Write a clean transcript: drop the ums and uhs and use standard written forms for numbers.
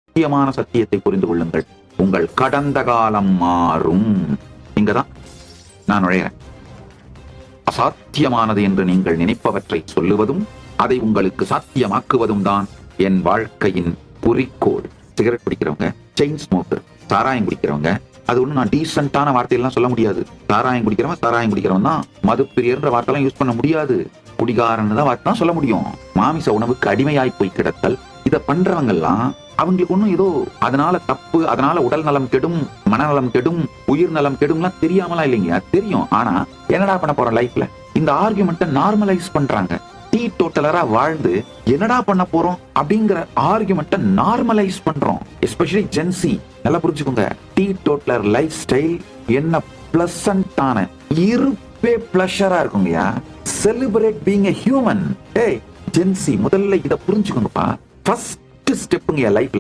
முக்கியமான சத்தியத்தை புரிந்து கொள்ளுங்கள். உங்கள் கடந்த காலம் மாறும். இங்கதான் நான் நுழைகிறேன். அசாத்தியமானது என்று நீங்கள் நினைப்பவற்றை சொல்லுவதும் அதை உங்களுக்கு சாத்தியமாக்குவதும் தான் என் வாழ்க்கையின் குறிக்கோள். சிகரெட் பிடிக்கிறவங்க, செயின் ஸ்மோக்கர், சாராயம் குடிக்கிறவங்க, அது ஒன்றும் நான் டீசென்டான வார்த்தையெல்லாம் சொல்ல முடியாது. சாராயம் குடிக்கிறவன் தான். மது பிரியர்ன்ற வார்த்தைலாம் யூஸ் பண்ண முடியாது. குடிகாரன் தான் வார்த்தை தான் சொல்ல முடியும். மாமிச உணவுக்கு அடிமையாய் போய் கிடத்தல், இதை பண்றவங்க எல்லாம் அவங்களுக்கு ஒன்றும் ஏதோ அதனால தப்பு, அதனால உடல் நலம் கெடும், மனநலம் கெடும், உயிர் நலம் கெடும்லாம் தெரியாமலாம் இல்லைங்க, தெரியும். ஆனா என்னடா பண்ண போறோம் லைஃப்ல? இந்த ஆர்குமெண்ட்டை நார்மலைஸ் பண்றாங்க. டீ டோட்டலரா வாழ்ந்து என்னடா பண்ண போறோம் அப்படிங்கிற ஆர்குமெண்ட்டை நார்மலைஸ் பண்றோம். Especially Gen Z. நல்லா புரிஞ்சுக்கோங்க. டீ டோட்டலர் லைஃப் ஸ்டைல் என்ன பிளசண்டான இருப்பே பிளஷரா இருக்குங்கயா. Celebrate being a human. ஏய் ஜென்சி, முதல்ல இதை புரிஞ்சுக்கோங்கப்பா. ஃபர்ஸ்ட் ஸ்டெப்புங்க லைஃப்ல.